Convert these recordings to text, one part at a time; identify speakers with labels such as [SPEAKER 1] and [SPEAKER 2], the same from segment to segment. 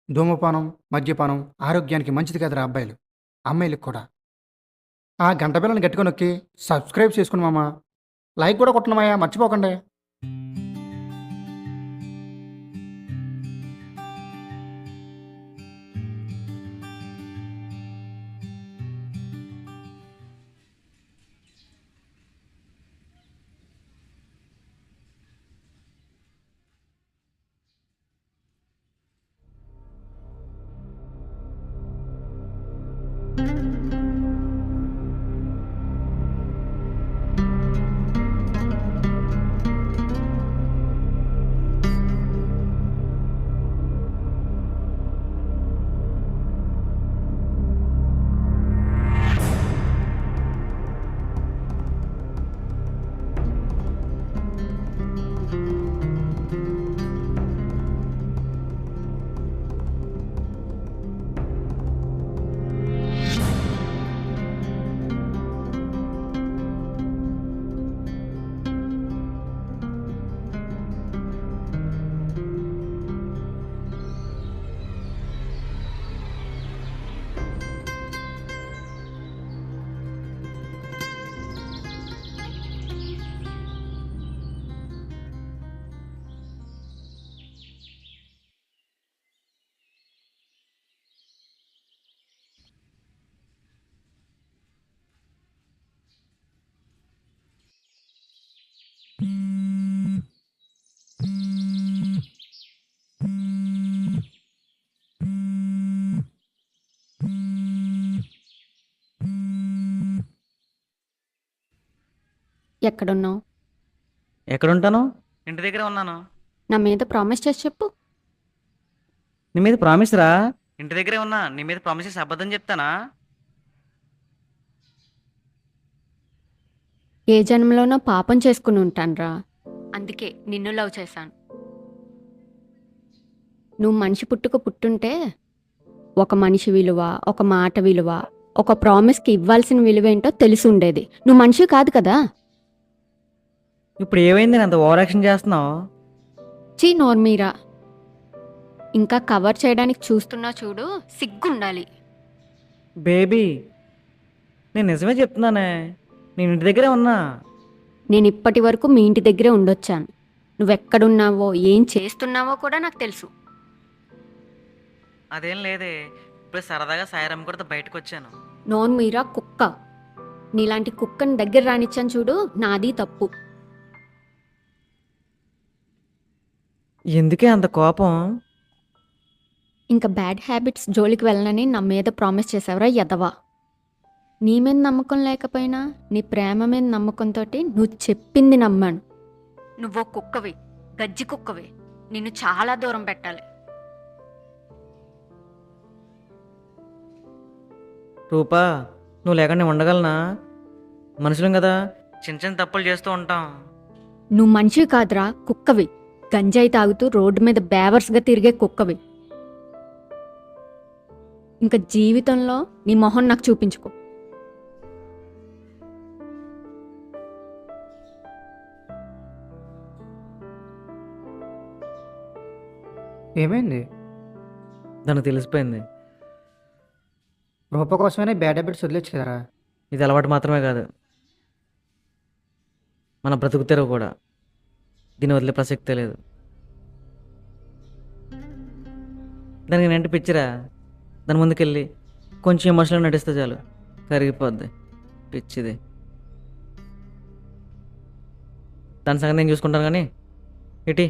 [SPEAKER 1] ధూమపానం, మద్యపానం ఆరోగ్యానికి మంచిది కాదురా అబ్బాయిలు. అమ్మాయిలకి కూడా. ఆ గంట బిల్లని గట్టిగా నొక్కి సబ్స్క్రైబ్ చేసుకోండి మామ. లైక్ కూడా కొట్టండి మాయా మర్చిపోకండి.
[SPEAKER 2] ఎక్కడున్నావు?
[SPEAKER 3] ఎక్కడుంటాను? ఇంటి దగ్గరే ఉన్నాను.
[SPEAKER 2] నా మీద ప్రామిస్ చేసి చెప్పు.
[SPEAKER 3] నీ మీద ప్రామిస్ రా. ఇంటి దగ్గరే ఉన్నా. నీ మీద ప్రామిస్ చేసి అబద్ధం చెప్తానా?
[SPEAKER 2] ఏ జన్మలోనో పాపం చేసుకుని ఉంటానురా. అందుకే నిన్ను లవ్ చేశాను. నువ్వు మనిషి పుట్టుంటే ఒక మనిషి విలువ, ఒక మాట విలువ, ఒక ప్రామిస్కి ఇవ్వాల్సిన విలువ ఏంటో తెలిసి ఉండేది. నువ్వు మనిషి కాదు కదా.
[SPEAKER 3] ఇప్పుడు ఏమైంది అంత ఓవర్ యాక్షన్ చేస్తున్నావు?
[SPEAKER 2] చీ నోర్మీరా. ఇంకా కవర్ చేయడానికి చూస్తున్నా చూడు, సిగ్గుండాలి.
[SPEAKER 3] బేబీ, నేను నిజమే చెప్తున్నానే. నేను ఇంటి దగ్గరే ఉన్నా.
[SPEAKER 2] నేను ఇప్పటి వరకు మీ ఇంటి దగ్గరే ఉండొచ్చాను. నువ్వెక్కడున్నావో ఏం చేస్తున్నావో కూడా నాకు తెలుసు.
[SPEAKER 3] అదేం లేదే. ఇప్పుడు సరదాగా సాయిరామ్ కూడా బయటకు వచ్చాను.
[SPEAKER 2] నోర్మీరా కుక్క. నీలాంటి కుక్కని దగ్గర రానిచ్చాను చూడు, నాది తప్పు.
[SPEAKER 3] ఎందుకే అంత కోపం?
[SPEAKER 2] ఇంకా బ్యాడ్ హ్యాబిట్స్ జోలికి వెళ్ళనని నా మీద ప్రామిస్ చేసావురా ఎదవా. నీ మీద నమ్మకం లేకపోయినా నీ ప్రేమ మీద నమ్మకంతో నువ్వు చెప్పింది నమ్మాను. నువ్వో కుక్కవి, గజ్జి కుక్కవి. నిన్ను చాలా దూరం పెట్టాలి.
[SPEAKER 3] రూపా, నువ్వు లేకుండా నేను ఉండగలనా? మనుషులం కదా, చిన్న చిన్న తప్పులు చేస్తూ ఉంటాం.
[SPEAKER 2] నువ్వు మనిషివి కాదురా, కుక్కవి. గంజాయి తాగుతూ రోడ్డు మీద బేవర్స్గా తిరిగే కుక్కవి. ఇంకా జీవితంలో నీ మొహం నాకు చూపించుకో.
[SPEAKER 1] ఏమైంది?
[SPEAKER 3] దానికి తెలిసిపోయింది.
[SPEAKER 1] రూప కోసమైనా బ్యాడ్ హ్యాబిట్స్ వదిలేచ్చు కదరా.
[SPEAKER 3] ఇది అలవాటు మాత్రమే కాదు, మన బ్రతుకు తెరువు కూడా. దీన్ని వదిలే ప్రసక్తే లేదు. దానికి నేంటి పిచ్చిరా. దాని ముందుకెళ్ళి కొంచెం ఎమోషనల్ నటిస్తే చాలు, కరిగిపోద్ది. పిచ్చిది. దాని సంగతి నేను చూసుకుంటాను కానీ ఇటీ.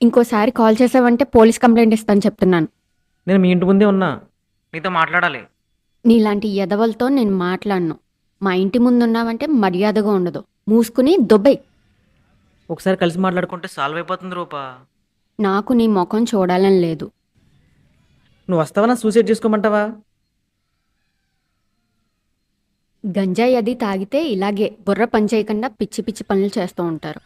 [SPEAKER 2] ఇంకోసారి కాల్ చేసావంటే పోలీస్ కంప్లైంట్ ఇస్తాను చెప్తున్నాను.
[SPEAKER 3] నేను మీ ఇంటి ముందే ఉన్నా, నీతో మాట్లాడాలి.
[SPEAKER 2] నీలాంటి ఎదవలతో నేను మాట్లాడను. మా ఇంటి ముందు ఉన్నావంటే మర్యాదగా ఉండదు. మూసుకుని దొబ్బై.
[SPEAKER 3] ఒకసారి కలిసి మాట్లాడుకుంటే సాల్వ్ అయిపోతుంది రూపా.
[SPEAKER 2] నాకు నీ ముఖం చూడాలని లేదు.
[SPEAKER 3] నువ్వు వస్తావా, సూసైడ్ చేసుకోమంటావా?
[SPEAKER 2] గంజాయి అది తాగితే ఇలాగే బుర్ర పని చేయకుండా పిచ్చి పిచ్చి పనులు చేస్తూ ఉంటారు.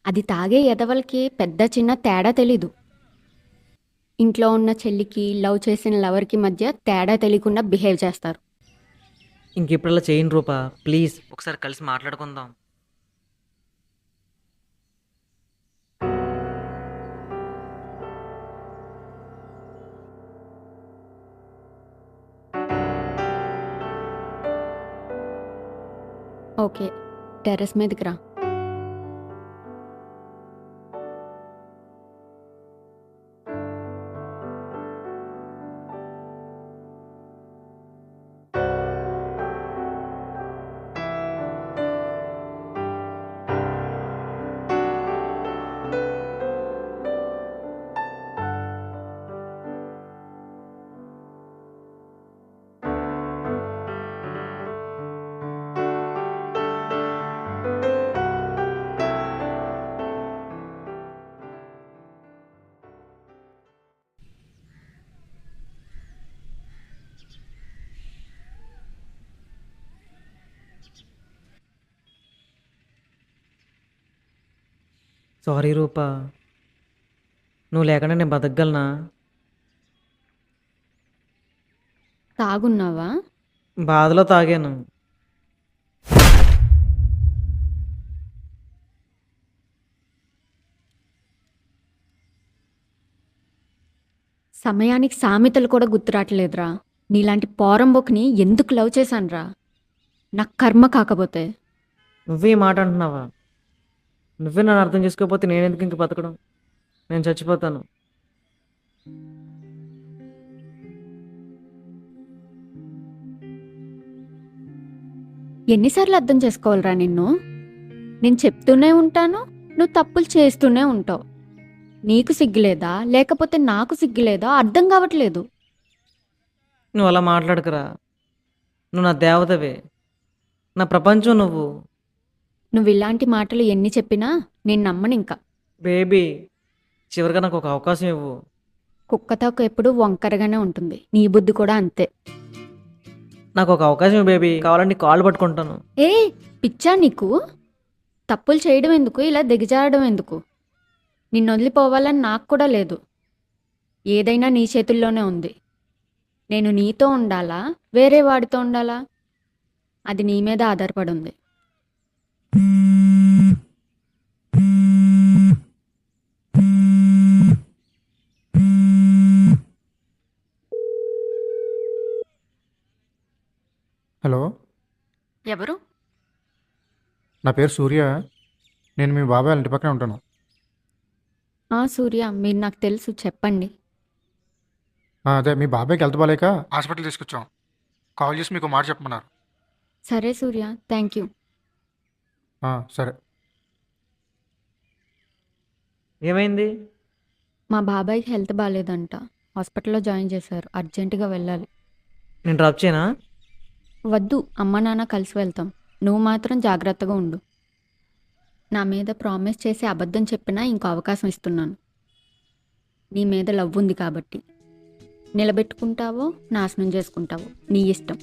[SPEAKER 2] అది తాగే ఎదవలకి పెద్ద చిన్న తేడా తెలీదు. ఇంట్లో ఉన్న చెల్లికి లవ్ చేసిన లవర్కి మధ్య తేడా తెలియకుండా బిహేవ్ చేస్తారు.
[SPEAKER 3] ఇంకెప్పుడల్లా చేయను రూపా, ప్లీజ్ ఒకసారి కలిసి మాట్లాడుకుందాం.
[SPEAKER 2] ఓకే, టెర్రస్ మీదకి రా.
[SPEAKER 3] సారీ రూపా, నువ్వు లేకుండా నేను బతకగలనా?
[SPEAKER 2] తాగున్నావా?
[SPEAKER 3] బాధలో తాగాను.
[SPEAKER 2] సమయానికి సామెతలు కూడా గుర్తురావట్లేదురా. నీలాంటి పోరంబోక్ని ఎందుకు లవ్ చేశానురా? నా కర్మ కాకపోతే.
[SPEAKER 3] నువ్వే ఈ మాట అంటున్నావా? నువ్వే నన్ను అర్థం చేసుకోకపోతే నేనెందుకు ఇంక బతకడం? నేను చచ్చిపోతాను.
[SPEAKER 2] ఎన్నిసార్లు అర్థం చేసుకోవాలిరా నిన్ను? నేను చెప్తూనే ఉంటాను, నువ్వు తప్పులు చేస్తూనే ఉంటావు. నీకు సిగ్గులేదా లేకపోతే నాకు సిగ్గులేదా అర్థం కావట్లేదు.
[SPEAKER 3] నువ్వు అలా మాట్లాడకురా. నువ్వు నా దేవతవే, నా ప్రపంచం నువ్వు.
[SPEAKER 2] నువ్వు ఇలాంటి మాటలు ఎన్ని చెప్పినా నేను నమ్మను ఇంకా.
[SPEAKER 3] బేబీ, చివరిగా నాకు ఒక అవకాశం ఇవ్వు.
[SPEAKER 2] కుక్కతోక ఎప్పుడు వంకరగానే ఉంటుంది, నీ బుద్ధి కూడా అంతే.
[SPEAKER 3] నాకు ఒక అవకాశం ఇవ్వు బేబీ, కావాలంటే కాళ్ళు పట్టుకుంటాను.
[SPEAKER 2] ఏ పిచ్చా నీకు? తప్పులు చేయడం ఎందుకు, ఇలా దిగజారడం ఎందుకు? నిన్ను వదిలిపోవాలని నాకు కూడా లేదు. ఏదైనా నీ చేతుల్లోనే ఉంది. నేను నీతో ఉండాలా వేరే వాడితో ఉండాలా అది నీ మీద ఆధారపడి ఉంది.
[SPEAKER 1] హలో,
[SPEAKER 2] ఎవరు?
[SPEAKER 1] నా పేరు సూర్య. నేను మీ బాబాయ్ వాళ్ళ ఇంటి పక్కనే ఉంటాను.
[SPEAKER 2] సూర్య, మీరు నాకు తెలుసు, చెప్పండి.
[SPEAKER 1] అదే మీ బాబాయ్కి హెల్త్ బాగాలేక హాస్పిటల్ తీసుకొచ్చాం. కాల్ చేసి మీకు మాట చెప్పమన్నారు.
[SPEAKER 2] సరే సూర్య, థ్యాంక్ యూ.
[SPEAKER 1] సరే.
[SPEAKER 3] ఏమైంది?
[SPEAKER 2] మా బాబాయ్కి హెల్త్ బాగాలేదంట, హాస్పిటల్లో జాయిన్ చేశారు, అర్జెంటుగా వెళ్ళాలి.
[SPEAKER 3] నేను డ్రాప్ చేయనా?
[SPEAKER 2] వద్దు, అమ్మ నాన్న కలిసి వెళ్తాం. నువ్వు మాత్రం జాగ్రత్తగా ఉండు. నా మీద ప్రామిస్ చేసి అబద్ధం చెప్పినా ఇంకో అవకాశం ఇస్తున్నాను. నీ మీద లవ్ ఉంది కాబట్టి నిలబెట్టుకుంటావో నాశనం చేసుకుంటావో నీ ఇష్టం.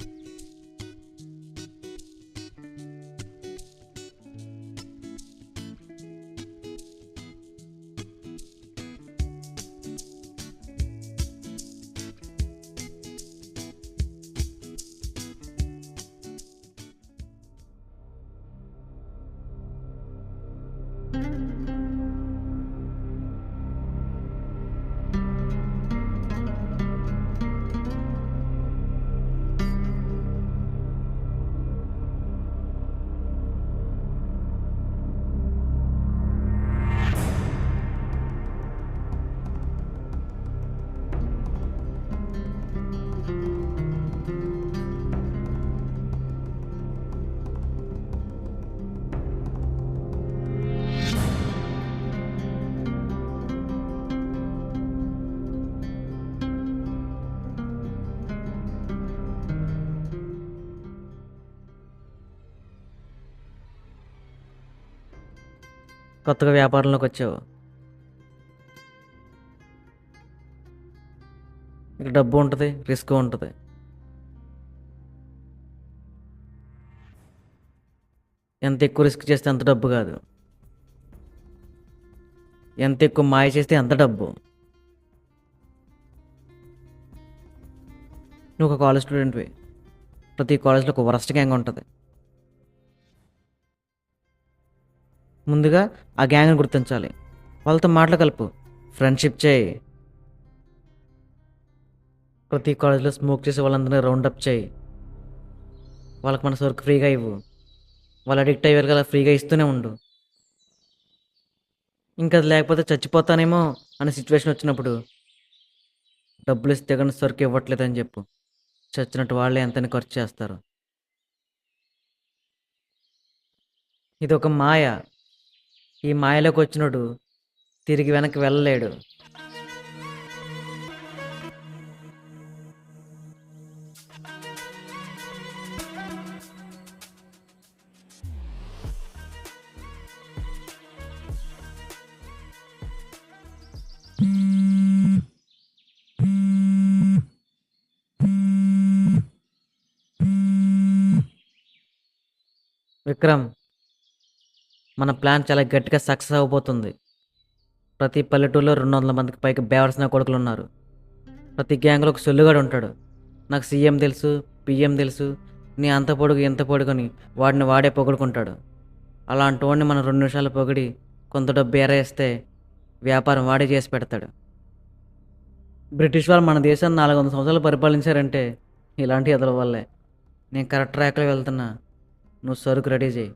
[SPEAKER 3] కొత్తగా వ్యాపారంలోకి వచ్చావు. ఇక్కడ డబ్బు ఉంటుంది, రిస్క్ ఉంటుంది. ఎంత ఎక్కువ రిస్క్ చేస్తే అంత డబ్బు కాదు, ఎంత ఎక్కువ మాయ చేస్తే అంత డబ్బు. నువ్వు ఒక కాలేజ్ స్టూడెంట్వి. ప్రతి కాలేజ్లో ఒక వరస్ట్ గ్యాంగ్ ఉంటుంది. ముందుగా ఆ గ్యాంగ్ని గుర్తించాలి, వాళ్ళతో మాటలు కలుపు, ఫ్రెండ్షిప్ చేయి. ప్రతి కాలేజ్లో స్మోక్ చేసే వాళ్ళందరినీ రౌండప్ చేయి. వాళ్ళకి మన సరుకు ఫ్రీగా ఇవ్వు. వాళ్ళు అడిక్ట్ అయ్యారు కదా, ఫ్రీగా ఇస్తూనే ఉండు. ఇంకా అది లేకపోతే చచ్చిపోతానేమో అనే సిచ్యువేషన్ వచ్చినప్పుడు డబ్బులు ఇస్తే కానీ సరుకు ఇవ్వట్లేదని చెప్పు. చచ్చినట్టు వాళ్ళే ఎంతని ఖర్చు చేస్తారు. ఇది ఒక మాయ. ఈ మాయలోకి వచ్చినోడు తిరిగి వెనక్కి వెళ్ళలేడు. విక్రమ్, మన ప్లాన్ చాలా గట్టిగా సక్సెస్ అవ్వబోతుంది. ప్రతి పల్లెటూరులో 200 మందికి పైకి బేవర్సిన కొడుకులు ఉన్నారు. ప్రతి గ్యాంగ్లో ఒక సొల్లుగాడు ఉంటాడు. నాకు సీఎం తెలుసు, పిఎం తెలుసు, నీ అంత పొడుగు ఎంత పొడుగుని వాడిని వాడే పొగుడుకుంటాడు. అలాంటి వాడిని మనం 2 నిమిషాలు పొగిడి కొంత డబ్బు ఏరేస్తే వ్యాపారం వాడే చేసి పెడతాడు. బ్రిటిష్ వాళ్ళు మన దేశాన్ని 400 సంవత్సరాలు పరిపాలించారంటే ఇలాంటి ఎదల వల్లే. నేను కరెక్ట్ ట్రాక్లో వెళ్తున్నా, నువ్వు సరుకు రెడీ చేయి.